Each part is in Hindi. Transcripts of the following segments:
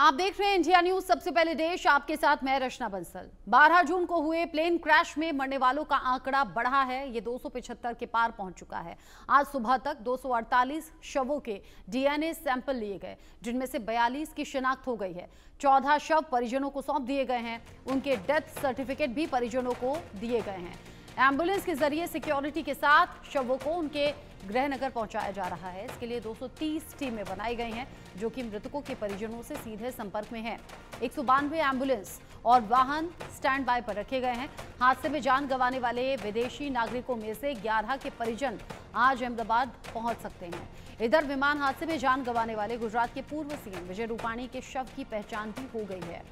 आप देख रहे हैं इंडिया न्यूज। सबसे पहले देश, आपके साथ मैं रचना बंसल। 12 जून को हुए प्लेन क्रैश में मरने वालों का आंकड़ा बढ़ा है। ये 275 के पार पहुंच चुका है। आज सुबह तक 248 शवों के डीएनए सैंपल लिए गए, जिनमें से 42 की शिनाख्त हो गई है। 14 शव परिजनों को सौंप दिए गए हैं। उनके डेथ सर्टिफिकेट भी परिजनों को दिए गए हैं। एम्बुलेंस के जरिए सिक्योरिटी के साथ शवों को उनके गृह नगर पहुंचाया जा रहा है। इसके लिए 230 टीमें बनाई गई हैं, जो कि मृतकों के परिजनों से सीधे संपर्क में हैं। 192 एम्बुलेंस और वाहन स्टैंड बाय पर रखे गए हैं। हादसे में जान गंवाने वाले विदेशी नागरिकों में से 11 के परिजन आज अहमदाबाद पहुंच सकते हैं। इधर विमान हादसे में जान गंवाने वाले गुजरात के पूर्व सीएम विजय रूपाणी के शव की पहचान भी हो गई है।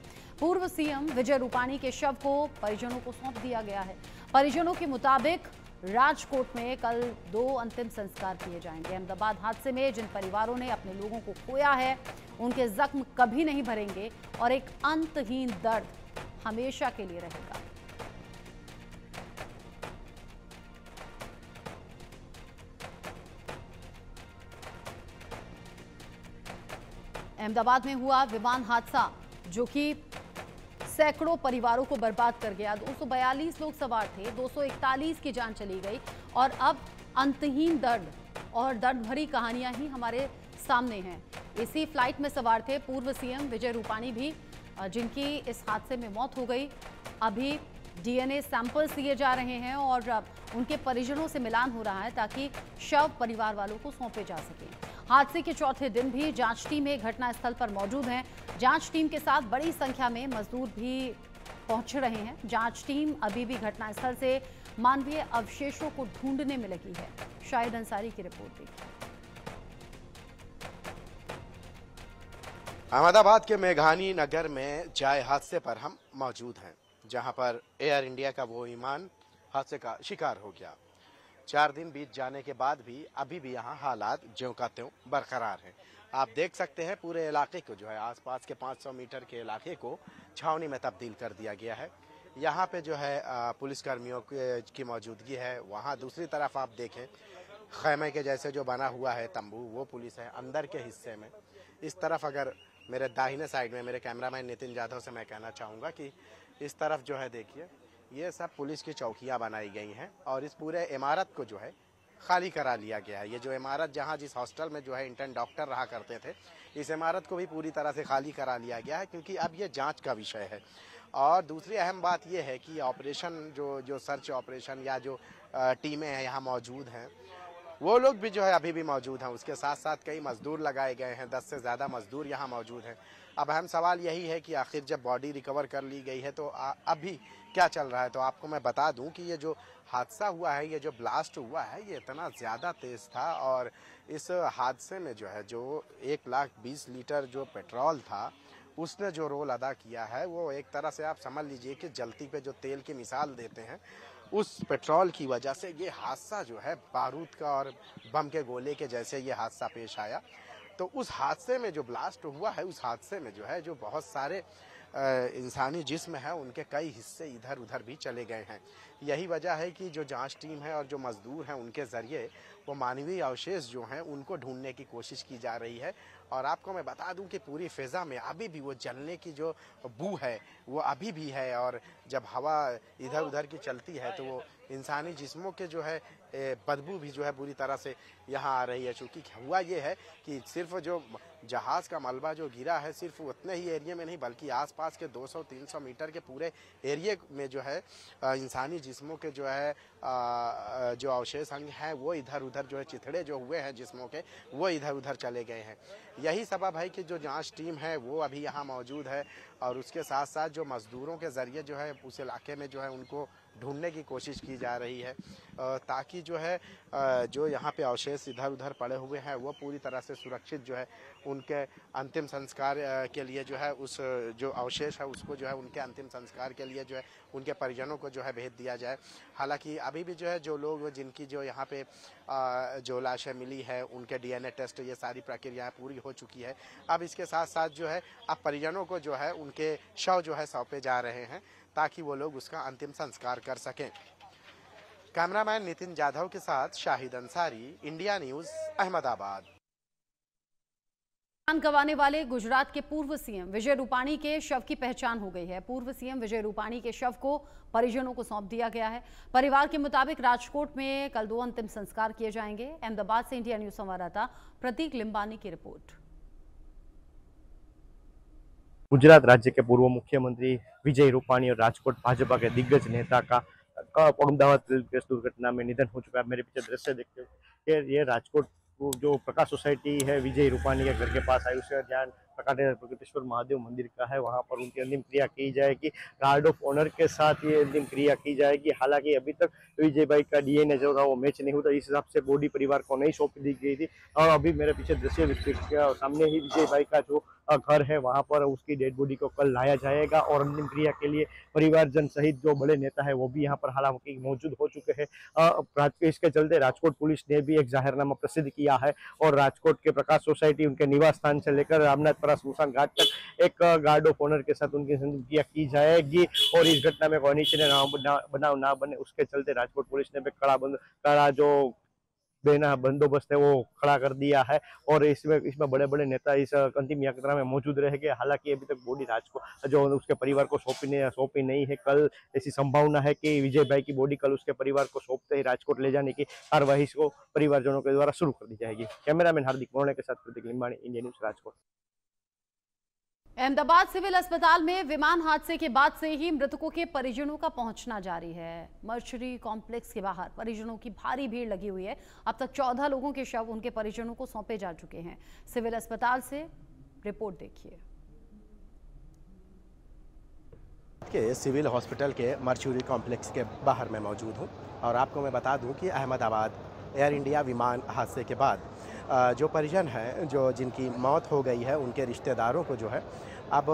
पूर्व सीएम विजय रूपाणी के शव को परिजनों को सौंप दिया गया है। परिजनों के मुताबिक राजकोट में कल 2 अंतिम संस्कार किए जाएंगे। अहमदाबाद हादसे में जिन परिवारों ने अपने लोगों को खोया है, उनके जख्म कभी नहीं भरेंगे और एक अंतहीन दर्द हमेशा के लिए रहेगा। अहमदाबाद में हुआ विमान हादसा, जो कि सैकड़ों परिवारों को बर्बाद कर गया। 242 लोग सवार थे, 241 की जान चली गई और अब अंतहीन दर्द और दर्द भरी कहानियां ही हमारे सामने हैं। इसी फ्लाइट में सवार थे पूर्व सीएम विजय रूपाणी भी, जिनकी इस हादसे में मौत हो गई। अभी डीएनए सैंपल्स लिए जा रहे हैं और उनके परिजनों से मिलान हो रहा है, ताकि शव परिवार वालों को सौंपे जा सके। हादसे के चौथे दिन भी जांच टीमें घटनास्थल पर मौजूद हैं। जांच टीम के साथ बड़ी संख्या में मजदूर भी पहुंच रहे हैं। जांच टीम अभी भी घटनास्थल से मानवीय अवशेषों को ढूंढने में लगी है। शाहिद अंसारी की रिपोर्ट देखिए। अहमदाबाद के मेघानी नगर में जाए हादसे पर हम मौजूद हैं, जहां पर एयर इंडिया का वो विमान हादसे का शिकार हो गया। 4 दिन बीत जाने के बाद भी अभी भी यहाँ हालात ज्यों का त्यों बरकरार हैं। आप देख सकते हैं पूरे इलाके को जो है, आसपास के 500 मीटर के इलाके को छावनी में तब्दील कर दिया गया है। यहाँ पे जो है पुलिसकर्मियों की मौजूदगी है। वहाँ दूसरी तरफ आप देखें, खैमे के जैसे जो बना हुआ है तंबू, वो पुलिस है अंदर के हिस्से में। इस तरफ अगर मेरे दाहिने साइड में मेरे कैमरामैन नितिन जाधव से मैं कहना चाहूँगा कि इस तरफ जो है देखिए, ये सब पुलिस की चौकियां बनाई गई हैं और इस पूरे इमारत को जो है खाली करा लिया गया है। ये जो इमारत जहां जिस हॉस्टल में जो है इंटर्न डॉक्टर रहा करते थे, इस इमारत को भी पूरी तरह से खाली करा लिया गया है, क्योंकि अब ये जांच का विषय है। और दूसरी अहम बात ये है कि ऑपरेशन जो सर्च ऑपरेशन या जो टीमें हैं यहाँ मौजूद हैं, वो लोग भी जो है अभी भी मौजूद हैं। उसके साथ साथ कई मजदूर लगाए गए हैं, 10 से ज़्यादा मजदूर यहाँ मौजूद हैं। अब अहम सवाल यही है कि आखिर जब बॉडी रिकवर कर ली गई है तो अभी क्या चल रहा है। तो आपको मैं बता दूं कि ये जो हादसा हुआ है, ये जो ब्लास्ट हुआ है, ये इतना ज़्यादा तेज़ था और इस हादसे में जो है जो 1,20,000 लीटर जो पेट्रोल था, उसने जो रोल अदा किया है, वो एक तरह से आप समझ लीजिए कि जलती पे जो तेल की मिसाल देते हैं, उस पेट्रोल की वजह से ये हादसा जो है बारूद का और बम के गोले के जैसे ये हादसा पेश आया। तो उस हादसे में जो ब्लास्ट हुआ है, उस हादसे में जो है जो बहुत सारे इंसानी जिस्म है, उनके कई हिस्से इधर उधर भी चले गए हैं। यही वजह है कि जो जांच टीम है और जो मजदूर हैं, उनके ज़रिए वो मानवीय अवशेष जो हैं उनको ढूंढने की कोशिश की जा रही है। और आपको मैं बता दूं कि पूरी फ़िज़ा में अभी भी वो जलने की जो बू है वो अभी भी है। और जब हवा इधर उधर की चलती है तो वो इंसानी जिस्मों के जो है बदबू भी जो है पूरी तरह से यहाँ आ रही है। चूँकि हुआ ये है कि सिर्फ जो जहाज़ का मलबा जो गिरा है, सिर्फ उतने ही एरिया में नहीं, बल्कि आसपास के 200-300 मीटर के पूरे एरिया में जो है इंसानी जिस्मों के जो है जो अवशेष अंग हैं, वो इधर उधर जो है चिथड़े जो हुए हैं जिस्मों के, वो इधर उधर चले गए हैं। यही सबब है कि जो जांच टीम है वो अभी यहाँ मौजूद है और उसके साथ साथ जो मजदूरों के ज़रिए जो है उस इलाके में जो है उनको ढूंढने की कोशिश की जा रही है, ताकि जो है जो यहाँ पे अवशेष इधर उधर पड़े हुए हैं वो पूरी तरह से सुरक्षित जो है उनके अंतिम संस्कार के लिए जो है उस जो अवशेष है उसको जो है उनके अंतिम संस्कार के लिए जो है उनके परिजनों को जो है भेज दिया जाए। हालांकि अभी भी जो है जो लोग जिनकी जो यहाँ पे जो लाशें मिली है, उनके डीएनए टेस्ट, ये सारी प्रक्रियाएं पूरी हो चुकी है। अब इसके साथ साथ जो है अब परिजनों को जो है उनके शव जो है सौंपे जा रहे हैं, ताकि वो लोग उसका अंतिम संस्कार कर सकें। कैमरामैन नितिन जाधव के साथ शाहिद अंसारी, इंडिया न्यूज़, अहमदाबाद। जान गंवाने वाले गुजरात के पूर्व सीएम विजय रूपाणी के शव की पहचान हो गई है। पूर्व सीएम विजय रूपाणी के शव को परिजनों को सौंप दिया गया है। परिवार के मुताबिक राजकोट में कल 2 अंतिम संस्कार किए जाएंगे। अहमदाबाद से इंडिया न्यूज संवाददाता प्रतीक लिंबानी की रिपोर्ट। गुजरात राज्य के पूर्व मुख्यमंत्री विजय रूपाणी और राजकोट भाजपा के दिग्गज नेता का अहमदाबाद रेल गैस दुर्घटना में निधन हो चुका है। मेरे पीछे दृश्य देखते हो ये राजकोट जो प्रकाश सोसाइटी है विजय रूपाणी के घर के पास आयुष्य ज्ञान प्रकटेश्वर महादेव मंदिर का है, वहां पर उनकी अंतिम क्रिया की जाएगी। गार्ड ऑफ ऑनर के साथ ये अंतिम क्रिया की जाएगी। हालांकि अभी तक विजय भाई का डीएनए जो था वो मैच नहीं हुआ, इस हिसाब से बॉडी परिवार को नहीं सौंप दी गई थी। और अभी मेरे पीछे दृश्य सामने ही विजय भाई का जो घर है वहां पर उसकी डेड बॉडी को कल लाया जाएगा और अंतिम क्रिया के लिए परिवारजन सहित जो बड़े नेता है वो भी यहाँ पर हालांकि मौजूद हो चुके हैं। इसके चलते राजकोट पुलिस ने भी एक जाहिरनामा प्रसिद्ध किया है और राजकोट के प्रकाश सोसाइटी उनके निवास स्थान से लेकर रामनाथपुरा स्मशान घाट तक एक गार्ड ऑफ ऑनर के साथ उनकी अंतिम क्रिया की जाएगी। और इस घटना में कोई अनिच्छनीय बनाव ना बने उसके चलते राजकोट पुलिस ने भी कड़ा जो देना बंदोबस्त है वो खड़ा कर दिया है और इसमें बड़े बड़े नेता इस अंतिम यात्रा में मौजूद रहेंगे। हालांकि अभी तक बॉडी राजकोट जो उसके परिवार को सौंपी नहीं है। कल ऐसी संभावना है कि विजय भाई की बॉडी कल उसके परिवार को सौंपते ही राजकोट ले जाने की कार्यवाही को परिवारजनों के द्वारा शुरू कर दी जाएगी। कैमरामैन हार्दिक मोर्ने के साथ Pratik Limbani, India News, Rajkot. Ahmedabad civil अस्पताल में विमान हादसे के बाद से ही मृतकों के परिजनों का पहुंचना जारी है। मर्चरी कॉम्प्लेक्स के बाहर परिजनों की भारी भीड़ लगी हुई है। अब तक 14 लोगों के शव उनके परिजनों को सौंपे जा चुके हैं। सिविल अस्पताल से रिपोर्ट देखिए। के सिविल हॉस्पिटल के मर्चरी कॉम्प्लेक्स के बाहर मैं मौजूद हूं और आपको मैं बता दूं कि अहमदाबाद एयर इंडिया विमान हादसे के बाद जो परिजन हैं जिनकी मौत हो गई है उनके रिश्तेदारों को जो है अब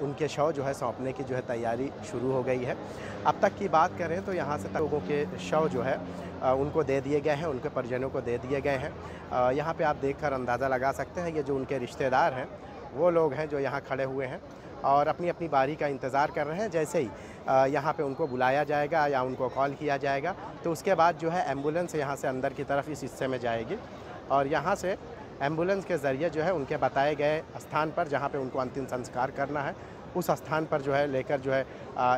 उनके शव जो है सौंपने की जो है तैयारी शुरू हो गई है। अब तक की बात करें तो यहाँ से लोगों के शव जो है उनको दे दिए गए हैं, उनके परिजनों को दे दिए गए हैं। यहाँ पे आप देखकर अंदाज़ा लगा सकते हैं ये जो उनके रिश्तेदार हैं वो लोग हैं जो यहाँ खड़े हुए हैं और अपनी अपनी बारी का इंतज़ार कर रहे हैं। जैसे ही यहाँ पे उनको बुलाया जाएगा या उनको कॉल किया जाएगा तो उसके बाद जो है एम्बुलेंस यहाँ से अंदर की तरफ इस हिस्से में जाएगी और यहाँ से एम्बुलेंस के ज़रिए जो है उनके बताए गए स्थान पर जहाँ पे उनको अंतिम संस्कार करना है उस स्थान पर जो है लेकर जो है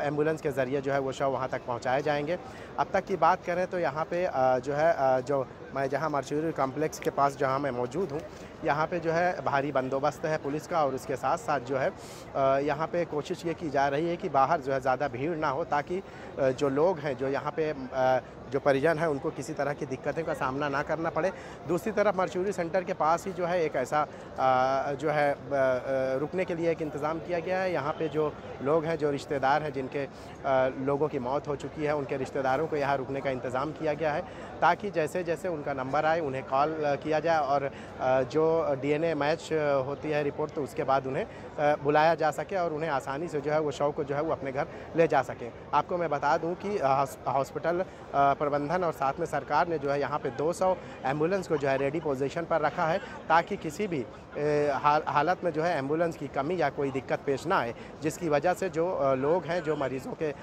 एम्बुलेंस के ज़रिए जो है वो शव वहाँ तक पहुँचाए जाएंगे। अब तक की बात करें तो यहाँ पे जो है जो मैं जहाँ मर्चरी कॉम्प्लेक्स के पास जहाँ मैं मौजूद हूँ यहाँ पे जो है भारी बंदोबस्त है पुलिस का और उसके साथ साथ जो है यहाँ पे कोशिश ये की जा रही है कि बाहर जो है ज़्यादा भीड़ ना हो ताकि जो लोग हैं जो यहाँ पे जो परिजन हैं उनको किसी तरह की दिक्कतों का सामना ना करना पड़े। दूसरी तरफ मर्चरी सेंटर के पास ही जो है एक ऐसा जो है रुकने के लिए एक इंतज़ाम किया गया है। यहाँ पे जो लोग हैं जो रिश्तेदार हैं जिनके लोगों की मौत हो चुकी है उनके रिश्तेदारों को यहाँ रुकने का इंतज़ाम किया गया है ताकि जैसे जैसे उनका नंबर आए उन्हें कॉल किया जाए और जो डीएनए मैच होती है रिपोर्ट तो उसके बाद उन्हें बुलाया जा सके और उन्हें आसानी से जो है वो शव को जो है वो अपने घर ले जा सकें। आपको मैं बता दूं कि हॉस्पिटल प्रबंधन और साथ में सरकार ने जो है यहाँ पे 200 एम्बुलेंस को जो है रेडी पोजीशन पर रखा है ताकि किसी भी हालत में जो है एम्बुलेंस की कमी या कोई दिक्कत पेश ना आए जिसकी वजह से जो लोग हैं जो मरीज़ों के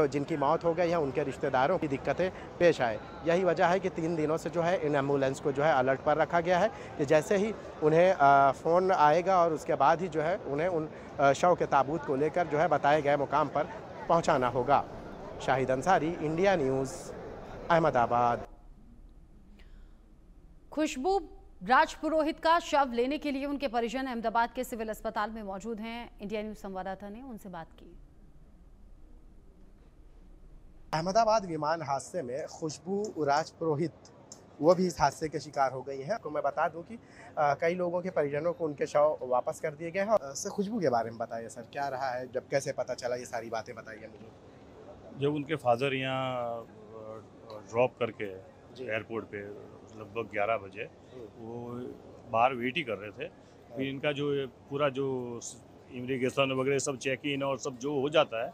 जिनकी मौत हो गई है उनके रिश्तेदारों की दिक्कतें पेश आए। यही वजह है कि 3 दिनों से जो है इन एम्बुलेंस को जो है अलर्ट पर रखा गया है कि जैसे ही उन्हें फ़ोन आएगा और उसके बाद ही जो है उन्हें उन शव के ताबूत को लेकर जो है बताए गए मुकाम पर पहुंचाना होगा। Shahid Ansari, India News, Ahmedabad. खुशबू राजपुरोहित का शव लेने के लिए उनके परिजन अहमदाबाद के सिविल अस्पताल में मौजूद हैं। इंडिया न्यूज़ संवाददाता ने उनसे बात की। अहमदाबाद विमान हादसे में खुशबू राजपुरोहित वो भी इस हादसे के शिकार हो गई हैं। आपको मैं बता दूं कि कई लोगों के परिजनों को उनके शव वापस कर दिए गए हैं। सर खुशबू के बारे में बताइए सर, क्या रहा है, जब कैसे पता चला, ये सारी बातें बताइए मुझे। जब उनके फादर यहाँ ड्रॉप करके एयरपोर्ट पे लगभग 11 बजे वो बाहर वेट ही कर रहे थे, फिर इनका जो पूरा जो इमिग्रेशन वगैरह सब चेक इन और सब जो हो जाता है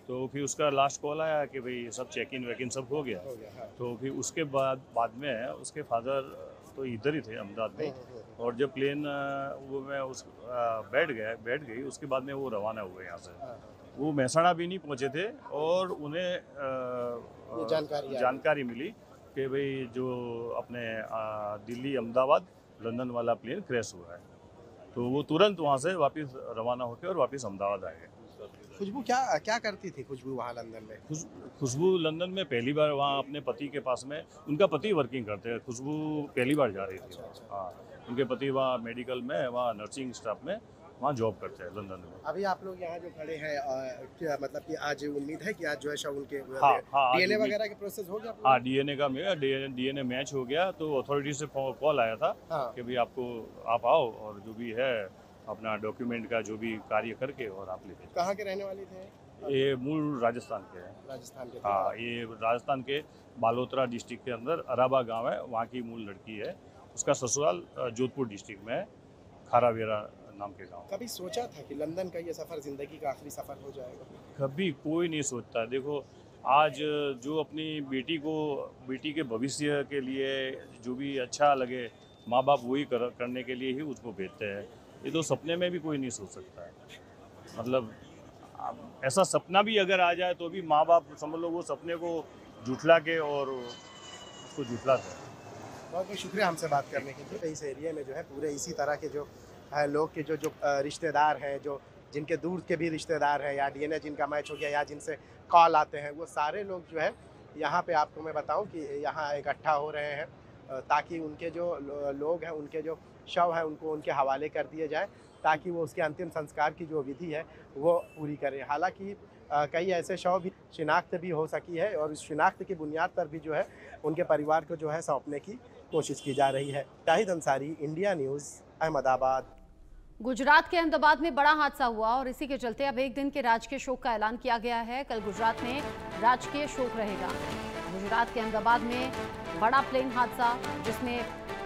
तो फिर उसका लास्ट कॉल आया कि भाई सब चेक इन वेक इन सब हो गया। तो फिर उसके बाद में उसके फादर तो इधर ही थे अहमदाबाद में और जब प्लेन वो में उस बैठ गई उसके बाद में वो रवाना हुए यहाँ से। वो महसाणा भी नहीं पहुँचे थे और उन्हें जानकारी मिली कि भाई जो अपने दिल्ली अहमदाबाद लंदन वाला प्लेन क्रैश हुआ है। तो वो तुरंत वहाँ से वापस रवाना होकर और वापस अहमदाबाद आए हैं। खुशबू क्या क्या करती थी खुशबू वहाँ लंदन में? खुशबू लंदन में पहली बार वहाँ अपने पति के पास में, उनका पति वर्किंग करते हैं, खुशबू पहली बार जा रही थी वहाँ। हाँ, उनके पति वहाँ मेडिकल में, वहाँ नर्सिंग स्टाफ में वहाँ जॉब करते हैं लंदन में। अभी आप लोग यहाँ जो खड़े हैं क्या मतलब कि आज उम्मीद है कि आज जो है शव उनके हाँ, डीएनए वगैरह के प्रोसेस हो गया? हाँ, डीएनए का मेरा डीएनए मैच हो गया, तो अथॉरिटी से कॉल आया था कि भाई आप आओ और जो भी है अपना डॉक्यूमेंट का जो भी कार्य करके और आप लेके जाओ। कहाँ के रहने वाले थे? ये मूल राजस्थान के हैं। राजस्थान के? हाँ, ये राजस्थान के बालोतरा डिस्ट्रिक्ट के अंदर अराबा गांव है, वहाँ की मूल लड़की है। उसका ससुराल जोधपुर डिस्ट्रिक्ट में है, खारावेरा नाम के गांव। कभी सोचा था कि लंदन का ये सफ़र ज़िंदगी का आखिरी सफ़र हो जाएगा? कभी कोई नहीं सोचता। देखो, आज जो अपनी बेटी के भविष्य के लिए जो भी अच्छा लगे, माँ बाप वही करने के लिए ही उसको भेजते हैं। ये तो सपने में भी कोई नहीं सोच सकता है। मतलब ऐसा सपना भी अगर आ जाए तो भी माँ बाप समझ लो वो सपने को झुठला के और उसको झुठलाते हैं। बहुत बहुत शुक्रिया हमसे बात करने के लिए। इस एरिया में जो है पूरे इसी तरह के जो लोग के जो रिश्तेदार हैं, जो जिनके दूर के भी रिश्तेदार हैं, या डीएनए जिनका मैच हो गया, या जिनसे कॉल आते हैं, वो सारे लोग जो है यहाँ पे आपको मैं बताऊँ कि यहाँ इकट्ठा हो रहे हैं ताकि उनके जो लोग हैं, उनके जो शव हैं, उनको उनके हवाले कर दिए जाए ताकि वो उसके अंतिम संस्कार की जो विधि है वो पूरी करें। हालांकि कई ऐसे शव भी शिनाख्त भी हो सकी है और इस शिनाख्त की बुनियाद पर भी जो है उनके परिवार को जो है सौंपने की कोशिश की जा रही है। Shahid Ansari, India News, Ahmedabad. गुजरात के अहमदाबाद में बड़ा हादसा हुआ और इसी के चलते अब एक दिन के राजकीय शोक का ऐलान किया गया है। कल गुजरात में राजकीय शोक रहेगा। गुजरात के अहमदाबाद में बड़ा प्लेन हादसा जिसमें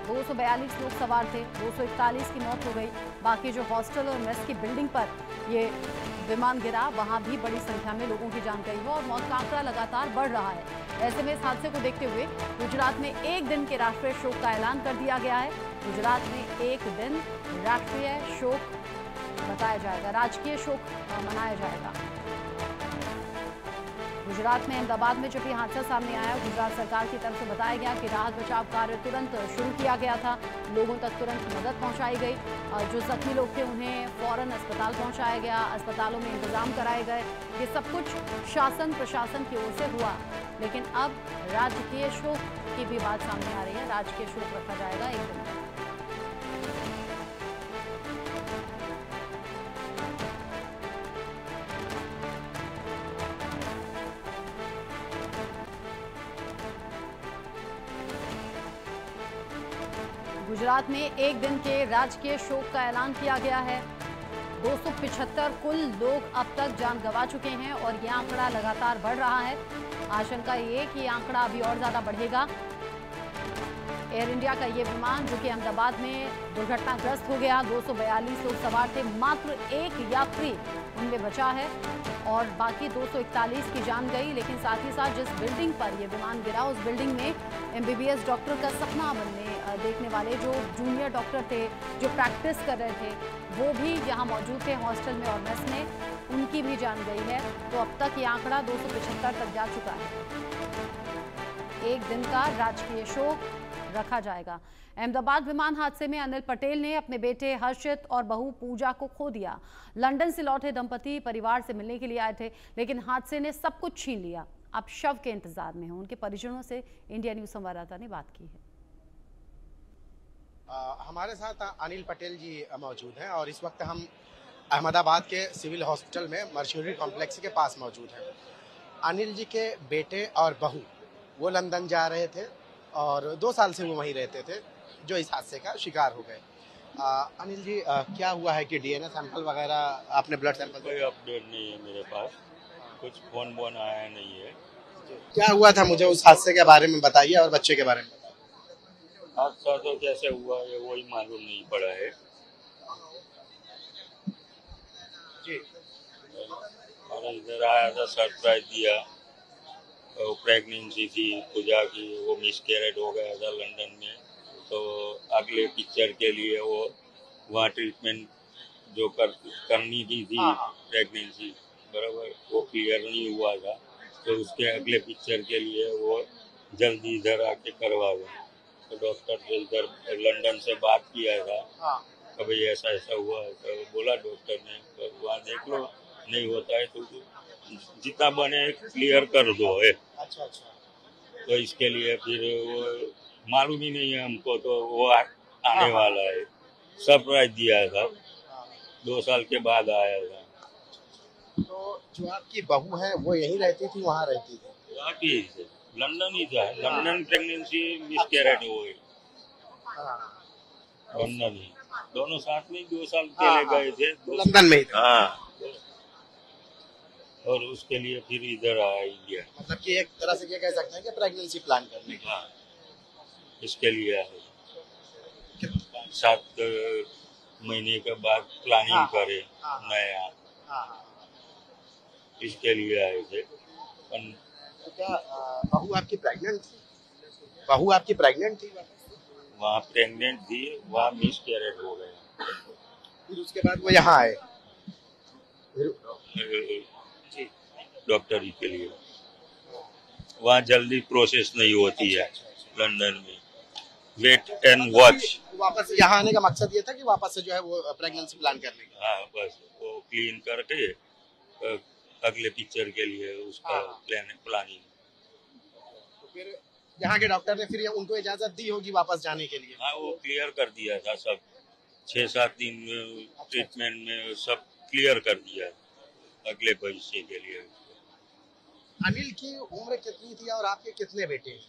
242 लोग सवार थे, 241 की मौत हो गई। बाकी जो हॉस्टल और मेस की बिल्डिंग पर ये विमान गिरा, वहां भी बड़ी संख्या में लोगों की जान गई है और मौत का आंकड़ा लगातार बढ़ रहा है। ऐसे में इस हादसे को देखते हुए गुजरात में एक दिन के राष्ट्रीय शोक का ऐलान कर दिया गया है। गुजरात में एक दिन राष्ट्रीय शोक बताया जाएगा, राजकीय शोक मनाया जाएगा। गुजरात में अहमदाबाद में जब ये हादसा सामने आया, गुजरात सरकार की तरफ से बताया गया कि राहत बचाव कार्य तुरंत शुरू किया गया था, लोगों तक तुरंत मदद पहुंचाई गई। जो जख्मी लोग थे उन्हें फौरन अस्पताल पहुंचाया गया, अस्पतालों में इंतजाम कराए गए। ये सब कुछ शासन प्रशासन की ओर से हुआ। लेकिन अब राजकीय शोक की भी बात सामने आ रही है। राजकीय शोक रखा जाएगा एक दिन। गुजरात में एक दिन के राजकीय शोक का ऐलान किया गया है। 275 कुल लोग अब तक जान गंवा चुके हैं और यह आंकड़ा लगातार बढ़ रहा है। आशंका ये कि आंकड़ा अभी और ज्यादा बढ़ेगा। एयर इंडिया का ये विमान जो कि अहमदाबाद में दुर्घटनाग्रस्त हो गया, 242 लोग सवार थे, मात्र एक यात्री उनमें बचा है और बाकी 241 की जान गई। लेकिन साथ ही साथ जिस बिल्डिंग पर यह विमान गिरा, उस बिल्डिंग में एमबीबीएस डॉक्टर का सपना देखने वाले जो जूनियर डॉक्टर थे, जो प्रैक्टिस कर रहे थे, वो भी यहाँ मौजूद थे हॉस्टल में और मेस में, उनकी भी जान गई है। तो अब तक ये आंकड़ा 275 तक जा चुका है। एक दिन का राजकीय शोक रखा जाएगा। अहमदाबाद विमान हादसे में अनिल पटेल ने अपने बेटे हर्षित और बहू पूजा को खो दिया। लंदन से लौटे दंपति परिवार से मिलने के लिए आए थे, लेकिन हादसे ने सब कुछ छीन लिया। अब शव के इंतजार में हैं। उनके परिजनों से इंडिया न्यूज संवाददाता ने बात की है। हमारे साथ अनिल पटेल जी मौजूद हैं और इस वक्त हम अहमदाबाद के सिविल हॉस्पिटल में मर्क्यूरी कॉम्प्लेक्स के पास मौजूद हैं। अनिल जी के बेटे और बहू वो लंदन जा रहे थे और 2 साल से वो वहीं रहते थे, जो इस हादसे का शिकार हो गए। अनिल जी, क्या हुआ है कि डीएनए सैंपल वगैरह, आपने ब्लड सैंपल? कोई अपडेट नहीं है मेरे पास, कुछ फोन बोन आया नहीं है। क्या हुआ था, मुझे उस हादसे के बारे में बताइए और बच्चे के बारे में। हादसा तो कैसे हुआ है वही मालूम नहीं पड़ा है जी। और इधर आया था, सरप्राइज दिया। प्रेगनेंसी थी पूजा की, वो मिसकैरेज हो गया था लंदन में, तो अगले पिक्चर के लिए वो वहाँ ट्रीटमेंट जो करनी की थी प्रेगनेंसी, बराबर वो क्लियर नहीं हुआ था, तो उसके अगले पिक्चर के लिए वो जल्दी इधर आके करवा गए। तो डॉक्टर से इधर लंदन से बात किया था, कभी ऐसा ऐसा हुआ है तो बोला डॉक्टर ने तो वहाँ देख लो, नहीं होता है तो जितना बने क्लियर कर दो है। अच्छा अच्छा। तो इसके लिए फिर वो मालूम ही नहीं है हमको, तो वो आने वाला है। सरप्राइज दिया था, 2 साल के बाद आया था। तो जो आपकी बहू है वो यहीं रहती थी, वहाँ रहती थी? वहाँ की लंदन ही था, लंदन प्रेगनेंसी मिस कैरेट हो गई, लंदन ही। दोनों साथ में 2 साल पहले गए थे, लंदन में ही था। हाँ, और उसके लिए फिर इधर आया इंडिया। मतलब कि एक तरह से ये कह सकते हैं कि प्रेगनेंसी प्लान करने के। हाँ, इसके लिए आए। 7 महीने के बाद प्लानिंग करे नया, इसके लिए आए थे। तो क्या बहू आपकी प्रेग्नेंट थी? बहू आपकी प्रेग्नेंट थी? वहाँ प्रेग्नेंट थी, वहाँ मिस कैरेट हो गया। फिर उसके बाद वो यहाँ आए डॉक्टरी के लिए। वहाँ जल्दी प्रोसेस नहीं होती है लंदन में, वेट एंड वॉच। वापस यहाँ आने का मकसद ये था कि वापस से जो है वो प्रेगनेंसी प्लान करने का। हाँ, बस वो क्लीन करके अगले पिक्चर के लिए उसका प्लानिंग। तो फिर यहाँ के डॉक्टर ने फिर उनको इजाजत दी होगी वापस जाने के लिए? हाँ, वो क्लियर कर दिया था सब, 6-7 दिन ट्रीटमेंट में सब क्लियर कर दिया अगले भविष्य के लिए। अनिल की उम्र कितनी थी और आपके कितने बेटे हैं?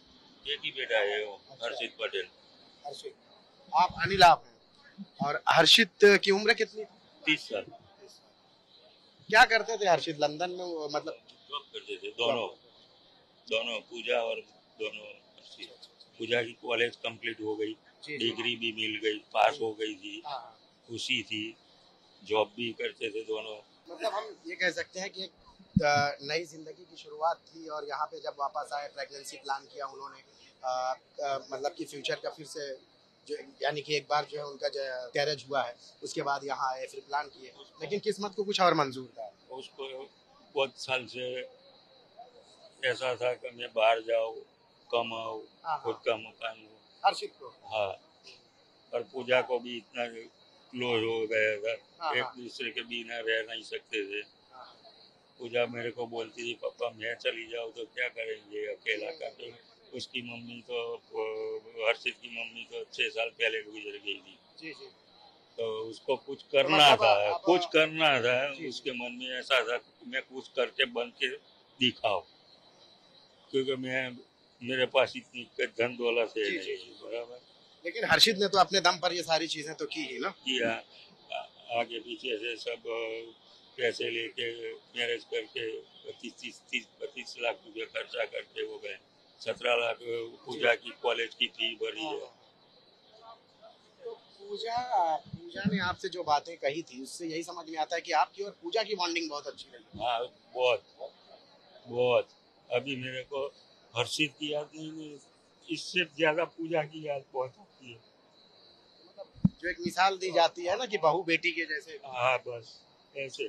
एक ही बेटा है वो, हर्षित पटेल। हर्षित, आप अनिल आप हैं, और हर्षित की उम्र कितनी? 30 साल। क्या करते थे हर्षित लंदन में? मतलब जॉब करते थे दोनों पूजा और दोनों हर्षित। पूजा की कॉलेज कंप्लीट हो गई, डिग्री भी मिल गई, पास हो गई थी, खुशी थी, जॉब भी करते थे दोनों। मतलब हम ये कह सकते हैं कि एक नई जिंदगी की शुरुआत थी, और यहाँ पे जब वापस आए प्रेगनेंसी प्लान किया उन्होंने, मतलब कि फ्यूचर का फिर से जो, यानी कि एक बार जो है उनका कैरेज हुआ है, उसके बाद यहाँ आए फिर प्लान किए, लेकिन किस्मत को कुछ और मंजूर था। उसको बहुत साल से ऐसा था कि मैं बाहर जाऊँ, कमाऊँ, खुद का मकान हो। हर्षित को? हाँ, और पूजा को भी इतना क्लोज हो गया था, एक दूसरे के बिना रह नहीं सकते थे। पूजा मेरे को बोलती थी, पापा मैं चली जाऊँ तो क्या करेंगे अकेला करके। उसकी मम्मी तो, हर्षित की मम्मी तो 6 साल पहले गुजर गई थी। जी जी। तो उसको कुछ करना था, कुछ करना था। उसके मन में ऐसा था मैं कुछ करके बन के दिखाऊं, क्योंकि मेरे पास इतनी धन दौलत है नहीं, बराबर। लेकिन हर्षित ने तो अपने दम पर ये सारी चीजें तो की ही ना? किया, आगे पीछे से सब पैसे लेके मैरिज करके 25 लाख रुपये खर्चा करके हो गए। 17 लाख पूजा की कॉलेज की फी भरी है। तो पूजा ने आपसे जो बातें कही थी उससे यही समझ में आता है कि आपकी और पूजा की बॉन्डिंग बहुत अच्छी रही। हाँ, बहुत। अभी मेरे को हर्षित की याद नहीं, इससे ज्यादा पूजा की याद बहुत आती है। जो एक मिसाल दी जाती है ना कि बहू बेटी के जैसे। हाँ, बस ऐसे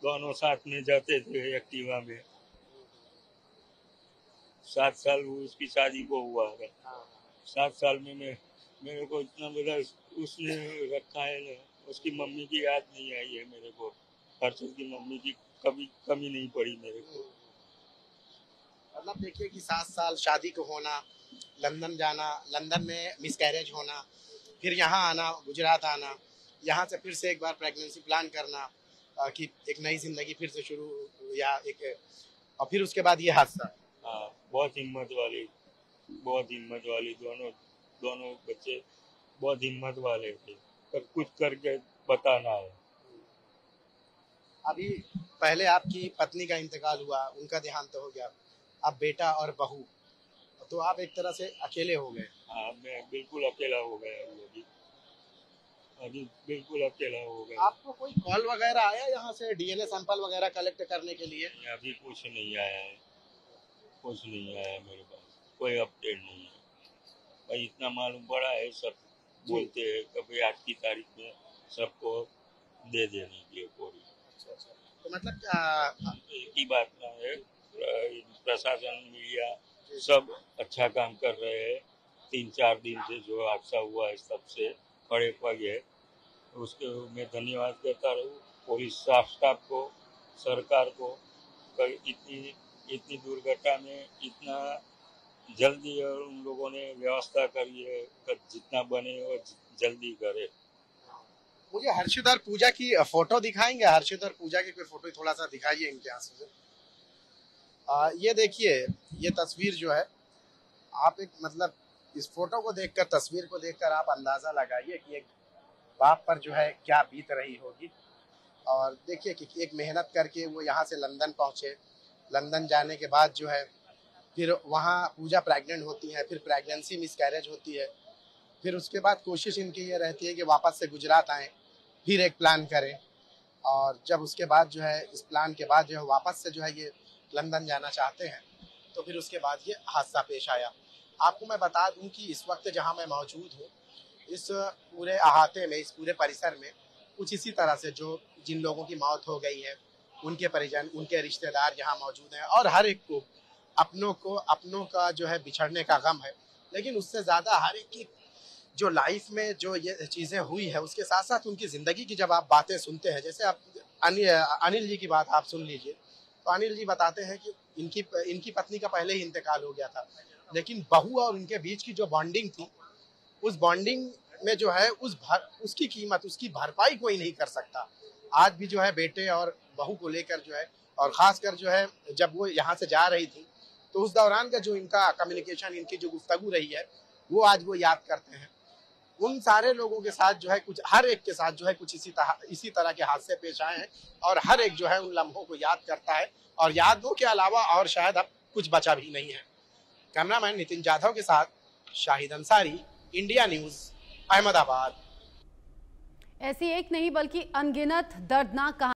दोनों साथ में जाते थे एक्टिवा में। 7 साल उसकी शादी को हुआ है। 7 साल में मेरे को इतना बड़ा उसने रखा है ना, उसकी मम्मी की याद नहीं आई है मेरे को। हर्षित की मम्मी की कभी कमी नहीं पड़ी मेरे को। मतलब देखिए कि 7 साल शादी को होना, लंदन जाना, लंदन में मिसकैरेज होना, फिर यहाँ आना, गुजरात आना, यहाँ से फिर से एक बार प्रेगनेंसी प्लान करना कि एक नई जिंदगी फिर से शुरू, या एक, और फिर उसके बाद ये हादसा। हाँ, बहुत हिम्मत वाली दोनों बच्चे बहुत हिम्मत वाले थे, पर कुछ करके बताना है। अभी पहले आपकी पत्नी का इंतकाल हुआ, उनका देहांत हो गया, अब बेटा और बहू, तो आप एक तरह से अकेले हो गए। हाँ, मैं बिल्कुल अकेला हो गया अभी बिल्कुल अकेला हो गया। आपको कोई कॉल वगैरह आया यहाँ से डीएनए सैंपल वगैरह कलेक्ट करने के लिए? अभी कुछ नहीं आया मेरे पास, कोई अपडेट नहीं है। भाई इतना मालूम पड़ा है, सब बोलते हैं कभी आज की तारीख में सबको दे देने के लिए पूरी। तो मतलब एक ही बात ना है, प्रशासन, मीडिया सब अच्छा काम कर रहे हैं। 3-4 दिन से जो हादसा हुआ है सबसे बड़े पग है, उसके मैं धन्यवाद देता रहूँ पुलिस स्टाफ को, सरकार को। इतनी दुर्घटना में इतना जल्दी और उन लोगों ने व्यवस्था करी है कि जितना बने वो जल्दी करे। मुझे हर्षित और पूजा की फोटो दिखाएंगे? हर्षित और पूजा की कोई फोटो थोड़ा सा दिखाइए इनके आंसू से। ये देखिए, ये तस्वीर जो है, आप एक मतलब इस फोटो को देखकर, तस्वीर को देखकर आप अंदाजा लगाइए कि एक बाप पर जो है क्या बीत रही होगी। और देखिए कि एक मेहनत करके वो यहाँ से लंदन पहुँचे। लंदन जाने के बाद जो है फिर वहाँ पूजा प्रेग्नेंट होती है, फिर प्रेगनेंसी मिसकैरेज होती है। फिर उसके बाद कोशिश इनकी ये रहती है कि वापस से गुजरात आएँ, फिर एक प्लान करें। और जब उसके बाद जो है, इस प्लान के बाद जो है वापस से जो है ये लंदन जाना चाहते हैं, तो फिर उसके बाद ये हादसा पेश आया। आपको मैं बता दूं कि इस वक्त जहां मैं मौजूद हूं, इस पूरे अहाते में, इस पूरे परिसर में कुछ इसी तरह से जो जिन लोगों की मौत हो गई है, उनके परिजन, उनके रिश्तेदार यहाँ मौजूद हैं। और हर एक को अपनों का जो है बिछड़ने का गम है। लेकिन उससे ज़्यादा हर एक की जो लाइफ में जो ये चीज़ें हुई है, उसके साथ साथ उनकी ज़िंदगी की जब आप बातें सुनते हैं, जैसे आप अनिल जी की बात आप सुन लीजिए, तो अनिल जी बताते हैं कि इनकी पत्नी का पहले ही इंतकाल हो गया था, लेकिन बहू और उनके बीच की जो बॉन्डिंग थी, उस बॉन्डिंग में जो है उसकी कीमत, उसकी भरपाई कोई नहीं कर सकता। आज भी जो है बेटे और बहू को लेकर जो है, और ख़ासकर जो है जब वो यहाँ से जा रही थी, तो उस दौरान का जो इनका कम्युनिकेशन, इनकी जो गुफ्तगू रही है, वो आज वो याद करते हैं। उन सारे लोगों के साथ जो है कुछ, हर एक के साथ जो है कुछ इसी तरह के हादसे पेश आए हैं, और हर एक जो है उन लम्हों को याद करता है, और यादों के अलावा और शायद अब कुछ बचा भी नहीं है। कैमरामैन नितिन जाधव के साथ शाहिद अंसारी, इंडिया न्यूज़, अहमदाबाद। ऐसी एक नहीं बल्कि अनगिनत दर्दनाक